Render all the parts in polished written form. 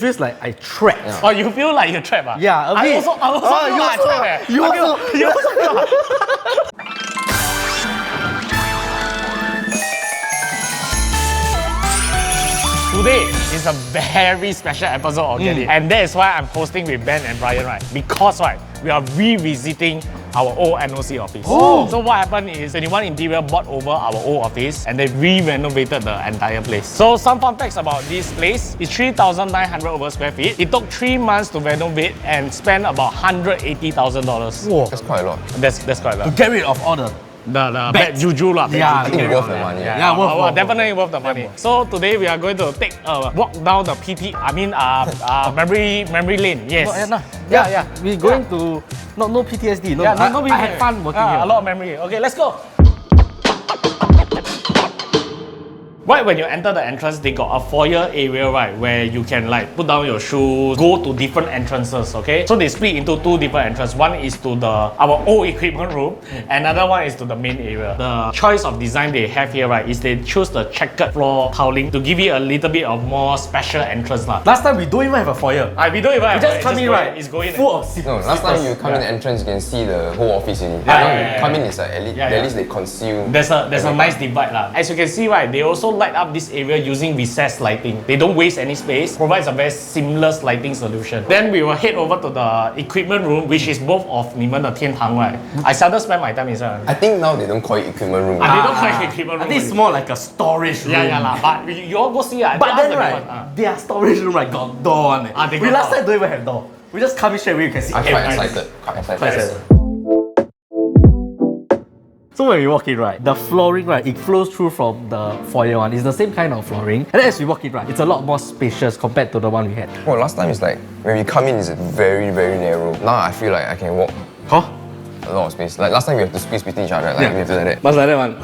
Feels like I trapped. Oh, you feel like you're trapped? Yeah, a bit. I also feel like I'm trapped. You also. You also feel like... Today is a very special episode of Get It. And that is why I'm hosting with Ben and Brian, right? Because, right, we are revisiting our old NOC office. Oh. So what happened is 21 Interior bought over our old office and they re-renovated the entire place. So some fun facts about this place is 3,900 over square feet. It took 3 months to renovate and spend about $180,000. Whoa. That's quite a lot. That's quite a lot. To get rid of all the The bad juju lah. Yeah, I think worth the money. Yeah, worth. Definitely worth the money. So today we are going to take a walk down the memory lane. Yes. Yeah. We're going to no PTSD. No, Yeah, I I had fun working here. A lot of memory. Okay, let's go. Right when you enter the entrance, they got a foyer area, right, where you can like put down your shoes, go to different entrances, okay? So they split into 2 different entrances. One is to our old equipment room, another one is to the main area. The choice of design they have here, right, is they choose the checkered floor tiling to give you a little bit of more special entrance lah. Last time we don't even have a foyer. We don't even have We just come in, right? It's going full of No, last time you come in the entrance, you can see the whole office in it. Come in, it's like at least they conceal. There's a nice divide lah. As you can see, right, they also light up this area using recessed lighting. They don't waste any space, provides a very seamless lighting solution. Then we will head over to the equipment room, which is both of 你们的天堂, right? I seldom spend my time inside. I think now they don't call it equipment room. They don't call it equipment room. I think it's more like a storage room. Yeah lah. But you all go see. But then right, their storage room right got door one. they We got last door. time don't even have door. We just come in straight away, you can see. I'm everything. quite excited. So when we walk in, right, the flooring, right, it flows through from the foyer one. It's the same kind of flooring. And then as we walk in, right, it's a lot more spacious compared to the one we had. Well, last time it's like, when we come in, it's very, very narrow. Now I feel like I can walk Huh? a lot of space. Like last time we have to squeeze between each other, like we have to do that. Must like that one.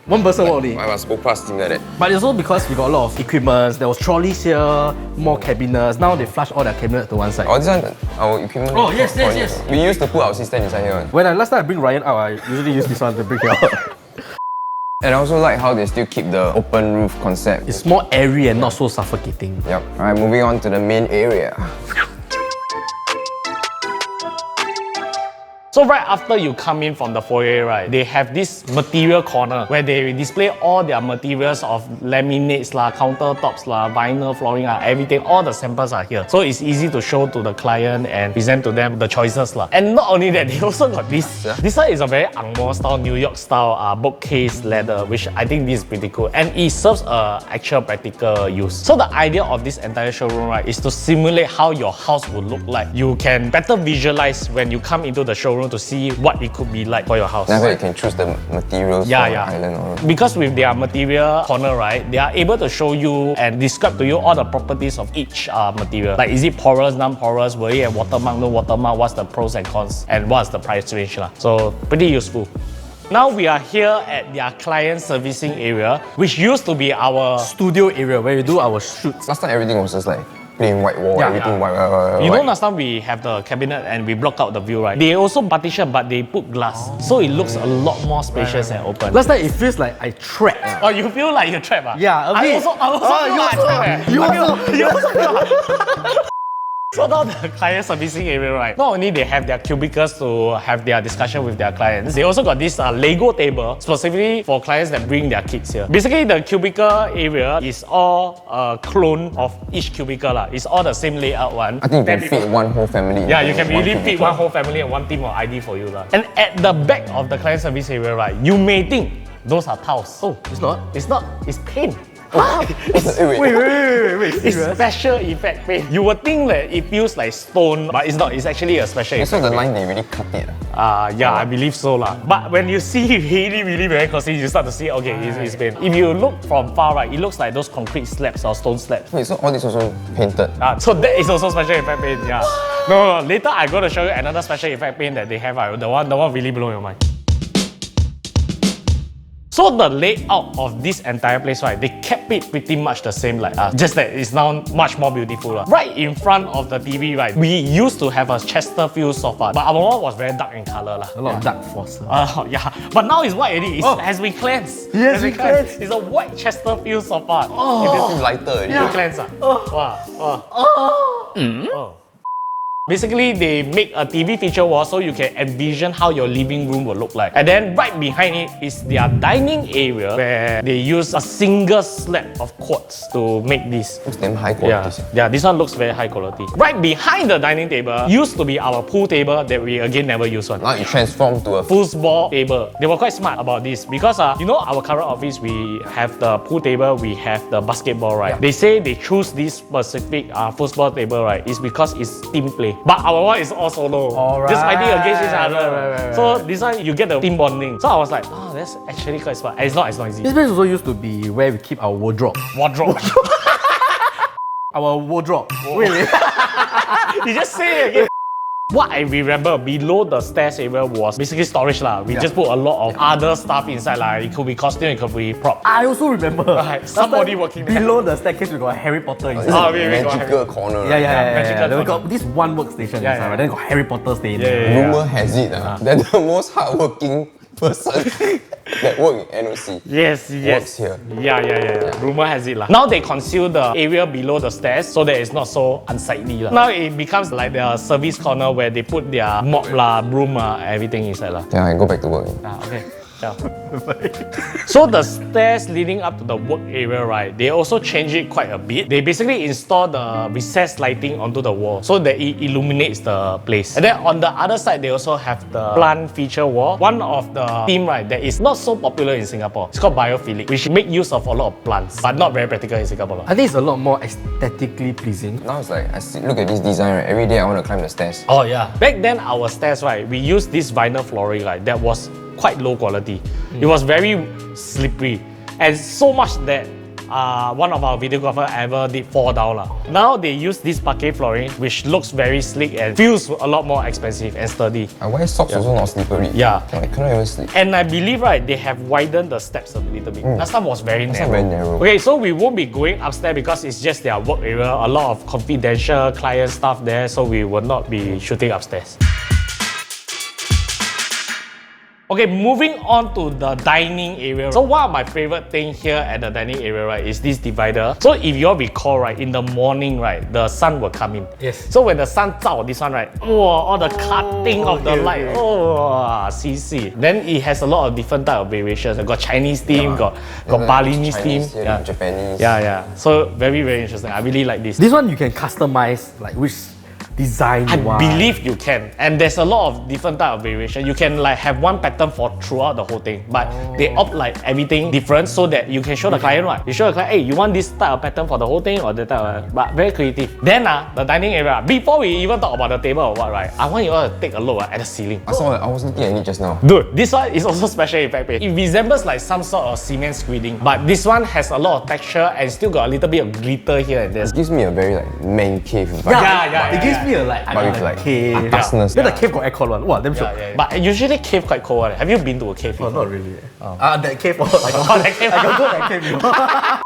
One person walk only. I must go past thing like that. But it's also because we got a lot of equipment. There was trolleys here, more cabinets. Now they flush all their cabinets to one side. Oh, this one, our equipment. Oh, yes. We used to put our system inside here. When last time I bring Ryan out, I usually use this one to bring it out. And I also like how they still keep the open roof concept. It's more airy and not so suffocating. Yep. Alright, moving on to the main area. So right after you come in from the foyer, right, they have this material corner where they display all their materials of laminates lah, countertops lah, vinyl flooring lah, everything. All the samples are here. So it's easy to show to the client and present to them the choices lah. And not only that, they also got this. This one is a very Angmo style, New York style bookcase leather, which I think this is pretty cool. And it serves a actual practical use. So the idea of this entire showroom, right, is to simulate how your house would look like. You can better visualize when you come into the showroom to see what it could be like for your house. Then you can choose the materials for the island or... Because with their material corner, right, they are able to show you and describe to you all the properties of each material. Like, is it porous, non-porous, will it have watermark, no watermark, what's the pros and cons, and what's the price range lah. So pretty useful. Now we are here at their client servicing area, which used to be our Studio area where we do our shoots. Last time everything was just like plain white wall, everything white. You know, last time we have the cabinet and we block out the view, right? They also partition, but they put glass. So it looks a lot more spacious and open. Last time it feels like I trapped. Oh, you feel like you're trapped? Yeah, a I bit. also feel like I'm trapped. You also feel like... So now the client servicing area, right? Not only they have their cubicles to have their discussion with their clients, they also got this Lego table specifically for clients that bring their kids here. Basically, the cubicle area is all a clone of each cubicle lah. It's all the same layout one. I think you can fit one whole family. Yeah, you can really fit one whole family and one team of ID for you lah. And at the back of the client service area, right, you may think those are tiles. Oh, it's not? It's not. It's paint. Wait. It's special effect paint. You would think that it feels like stone, but it's not. It's actually a special effect. So the line, they really cut it. Yeah, I believe so lah. But when you see really very closely, you start to see, okay, it's paint. If you look from far, right, it looks like those concrete slabs or stone slabs. Wait, so all this also painted? So that is also special effect paint, yeah. No, later I'm going to show you another special effect paint that they have. The one really blow your mind. So the layout of this entire place, right, they kept it pretty much the same like us, just that it's now much more beautiful. Right in front of the TV, right, we used to have a Chesterfield sofa, but our one was very dark in color. A lot of dark force. Yeah, but now it's white already. It has been cleansed. It has been cleansed. It's a white Chesterfield sofa. It's lighter already. You cleanse. Wow. Basically, they make a TV feature wall so you can envision how your living room will look like. And then right behind it is their dining area where they use a single slab of quartz to make this. Looks damn high quality. Yeah, this one looks very high quality. Right behind the dining table used to be our pool table that we again never use one. Now it transformed to a Foosball table. They were quite smart about this because you know our current office, we have the pool table, we have the basketball, right? Yeah. They say they choose this specific foosball table, right? Is because it's team play. But our one is all solo. Alright. Just fighting against each other. Right. So this one you get the team bonding. So I was like, oh, that's actually quite smart. And it's not as noisy. This place also used to be where we keep our wardrobe. Wardrobe. Our wardrobe. Really? You just say it again. What I remember below the stairs area was basically storage lah. We just put a lot of other stuff inside lah. It could be costume, it could be prop. I also remember. Right, somebody Last time, working there. below the staircase, we got a Harry Potter This inside. we got magical corner. Yeah. magical Then we corner. got this one workstation Yeah, inside, yeah. right? Then got Harry Potter staying Yeah, there. yeah. Rumor has it that the most hardworking person that work in NOC Yes. works here. Yeah. Rumor has it lah. Now they conceal the area below the stairs so that it's not so unsightly lah. Now it becomes like the service corner where they put their mop lah, broom everything inside lah. Then I go back to work. Okay. Ciao. So the stairs leading up to the work area, right, they also change it quite a bit. They basically install the recessed lighting onto the wall so that it illuminates the place. And then on the other side, they also have the plant feature wall. One of the theme, right, that is not so popular in Singapore. It's called biophilic, which make use of a lot of plants, but not very practical in Singapore. I think it's a lot more aesthetically pleasing. Now it's like, look at this design, right? Every day I want to climb the stairs. Oh yeah. Back then, our stairs, right, we used this vinyl flooring, right, that was quite low quality. It was very slippery, and so much that one of our videographer ever did fall down lah. Now they use this parquet flooring, which looks very slick and feels a lot more expensive and sturdy. I wear socks also not slippery. Yeah. I cannot even sleep. And I believe, right, they have widened the steps a little bit. Last time was very narrow. very narrow. Okay, so we won't be going upstairs because it's just their work area. A lot of confidential client stuff there, so we will not be shooting upstairs. Okay, moving on to the dining area. So one of my favorite thing here at the dining area, right, is this divider. So if you all recall, right, in the morning, right, the sun will come in. Yes. So when the sun zao this one, right, all the cutting of the light, see. Then it has a lot of different type of variations. Got Chinese theme, got Balinese theme. Chinese, Japanese. Yeah. So very interesting. I really like this. This one you can customize like which design I you want. believe you can, and there's a lot of different type of variation. You can like have one pattern for throughout the whole thing, but they opt like everything different so that you can show the client, right? You show the client, hey, you want this type of pattern for the whole thing or that type of, but very creative. Then the dining area, before we even talk about the table or what, right? I want you all to take a look at the ceiling. I was looking at it just now. Dude, this one is also special effect. It resembles like some sort of cement screening, but this one has a lot of texture and still got a little bit of glitter here and there. It gives me a very like man cave vibe. Yeah, It gives me a like, But with like cave. atasness. Then the cave got aircon one. Wow, damn sure. But usually cave quite cold. Right? Have you been to a cave? Oh, before? not really. That cave. I Oh, that cave. got go that cave before.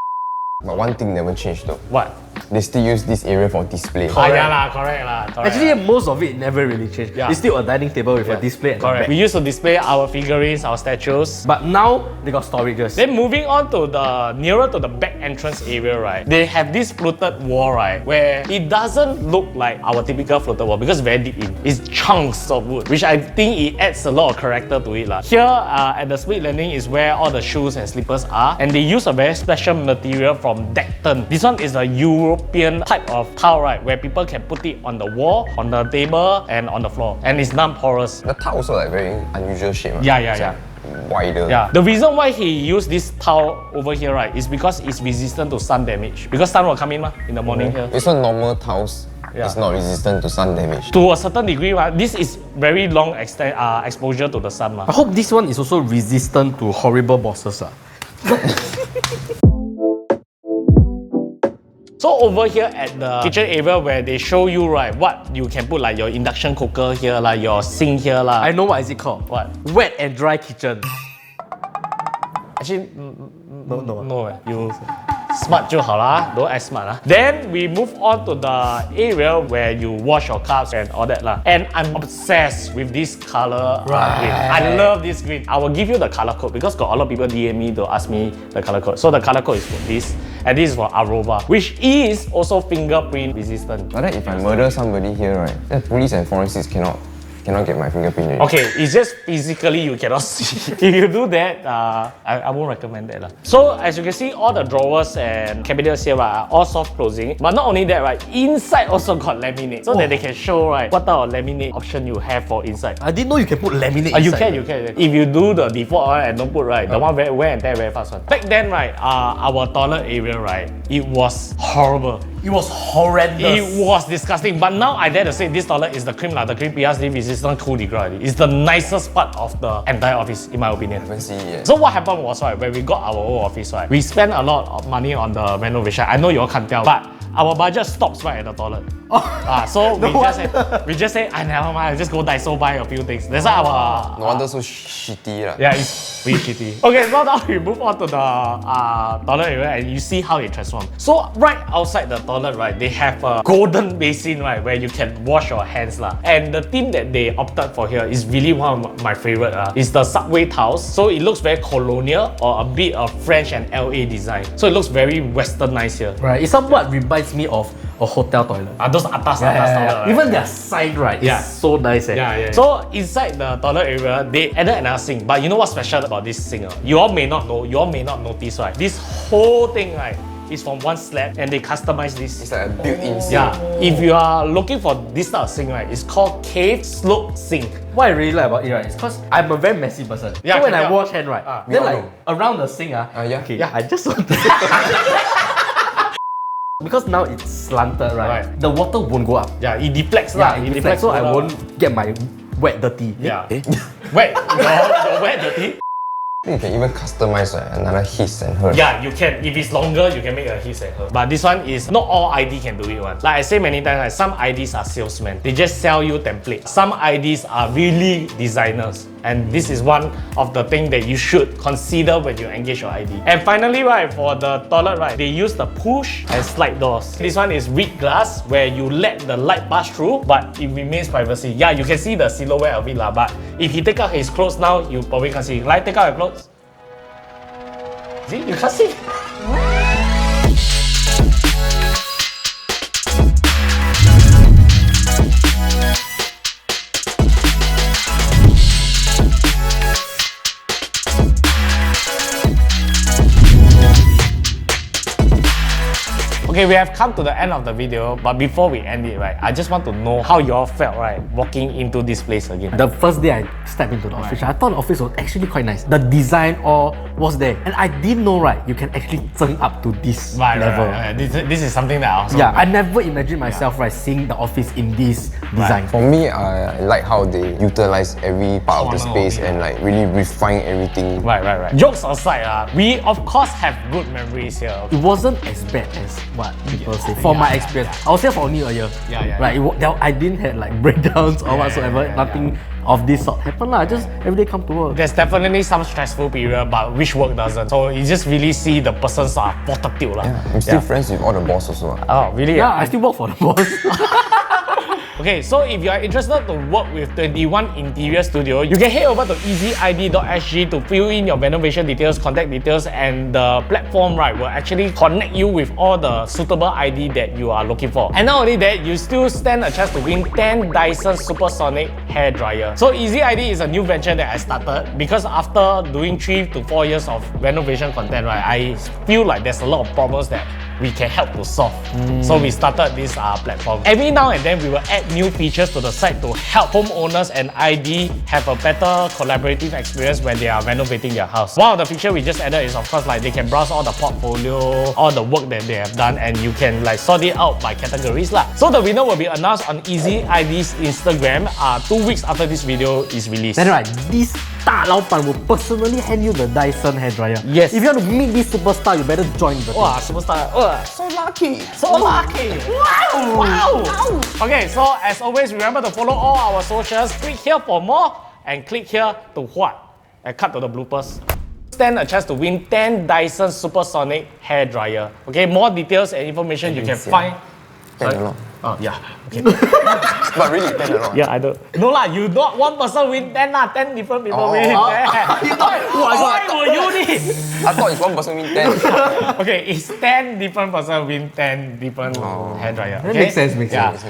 But one thing never changed though. What? They still use this area for display. Correct. Actually, most of it never really changed. Yeah. It's still a dining table with a display at the Correct. back. We used to display our figurines, our statues. But now they got storages. Then moving on to the nearer to the back entrance area, right? They have this fluted wall, right? Where it doesn't look like our typical fluted wall because it's very deep in. It's chunks of wood, which I think it adds a lot of character to it. Here at the split landing is where all the shoes and slippers are. And they use a very special material from Decton. This one is a European type of tile, right? Where people can put it on the wall, on the table, and on the floor. And it's non-porous. The tile also like very unusual shape. Yeah. Wider. Yeah. The reason why he used this tile over here, right, is because it's resistant to sun damage. Because sun will come in in the morning here. It's not normal tiles. Yeah. It's not resistant to sun damage. To a certain degree, right, this is very long exposure to the sun. I hope this one is also resistant to horrible bosses. So over here at the kitchen area where they show you, right, what you can put like your induction cooker here, like your sink here. I know what is it called. What? Wet and dry kitchen. Actually, No. no, you smart 就好啦 don't act smart lah. Then we move on to the area where you wash your cups and all that lah. And I'm obsessed with this color green. I love this green. I will give you the color code because got a lot of people DM me to ask me the color code. So the color code is for this, and this is for Arova, which is also fingerprint resistant. But then if I murder somebody here, right, then police and forensics cannot get my fingerprint already. Okay, it's just physically you cannot see. If you do that, I won't recommend that lah. So as you can see, all the drawers and cabinets here are all soft closing. But not only that, right, inside also got laminate, so that they can show right what type of laminate option you have for inside. I didn't know you can put laminate You inside. can. If you do the default one and don't put right, the one very wear and tear very fast one. Back then, right, our toilet area, right, it was horrible. It was horrendous. It was disgusting, but now I dare to say this toilet is the cream lah. The cream PSD resistant coup de grace. It's the nicest part of the entire office, in my opinion. I haven't seen it yet. So what happened was right, when we got our old office, right, we spent a lot of money on the renovation. I know you all can't tell, but our budget stops right at the toilet. So we just say, never mind, just go Daiso buy a few things. That's why our No wonder so shitty lah. yeah, it's really shitty. Okay, so now we move on to the toilet area and you see how it transforms. So right outside the toilet, right, they have a golden basin, right, where you can wash your hands lah. And the theme that they opted for here is really one of my favorite. It's the subway tiles. So it looks very colonial or a bit of French and LA design. So it looks very westernized here. Right, it somewhat reminds me of a hotel toilet. Those atas toilet. Right? Even their sign, right, is so nice. So inside the toilet area, they added another sink. But you know what's special about this sink? You all may not know, you all may not notice, right? This whole thing, right, is from one slab and they customize this. It's like a built-in sink. Yeah, if you are looking for this type of sink, right, it's called cave slope sink. What I really like about it, right, is because I'm a very messy person. Yeah, so when yeah. I wash hand, right, we then all like around the sink, yeah. I just want to because now it's slanted, right? The water won't go up. Yeah, it deflects Yeah, lah. it deflects, so I won't get my wet dirty. Yeah. Wait, your wet dirty? You can even customize another his and her. Yeah, you can. If it's longer, you can make a his and her. But this one is not all ID can do it one. Like I say many times, like, some IDs are salesmen. They just sell you templates. Some IDs are really designers. And this is one of the things that you should consider when you engage your ID. And finally, right, for the toilet, right, they use the push and slide doors. This one is reed glass, where you let the light pass through, but it remains privacy. Yeah, you can see the silhouette of it lah, but if he take out his clothes now, you probably can't see. Like, take out your clothes. See, you can't see. Okay, we have come to the end of the video, but before we end it, right, I just want to know how you all felt, right, walking into this place again. The first day I stepped into the office, I thought the office was actually quite nice. The design all was there. And I didn't know, right, you can actually turn up to this level. Right. This is something that I also I never imagined myself, right, seeing the office in this design. For me, I like how they utilize every part of the space and like really refine everything. Right. Jokes aside, we of course have good memories here. It wasn't as bad as what people say. For my experience, I was here for only a year. Right, I didn't have like breakdowns or whatsoever. Nothing of this sort happened lah. Just every day come to work. There's definitely some stressful period, but which work doesn't. So you just really see the person's fortitude lah. I'm still friends with all the boss also. Oh, really? Yeah, I still work for the boss. Okay, so if you are interested to work with 21 Interior Studio, you can head over to easyid.sg to fill in your renovation details, contact details, and the platform, right, will actually connect you with all the suitable ID that you are looking for. And not only that, you still stand a chance to win 10 Dyson Supersonic hair dryer. So Easy ID is a new venture that I started because after doing 3 to 4 years of renovation content, right, I feel like there's a lot of problems that we can help to solve. So we started this platform. Every now and then we will add new features to the site to help homeowners and ID have a better collaborative experience when they are renovating their house. One of the features we just added is, of course, like they can browse all the portfolio, all the work that they have done, and you can like sort it out by categories lah. So the winner will be announced on Easy ID's Instagram 2 weeks after this video is released. Then right, this 大老板 will personally hand you the Dyson hairdryer. Yes. If you want to meet this superstar, you better join the Wow, superstar. So lucky! So lucky! Wow! Okay, so as always, remember to follow all our socials. Click here for more and click here to what? And cut to the bloopers. stand a chance to win 10 Dyson Supersonic hair dryer. Okay, more details and information you can find. 10 a lot. Oh yeah. Okay. But really, 10 a lot. Yeah, I don't. No lah, you not one person win 10 lah. 10 different people win 10. Why will you need? I thought it's one person win 10. Okay, it's 10 different person win 10 different hair dryer. That Okay? makes sense, makes sense.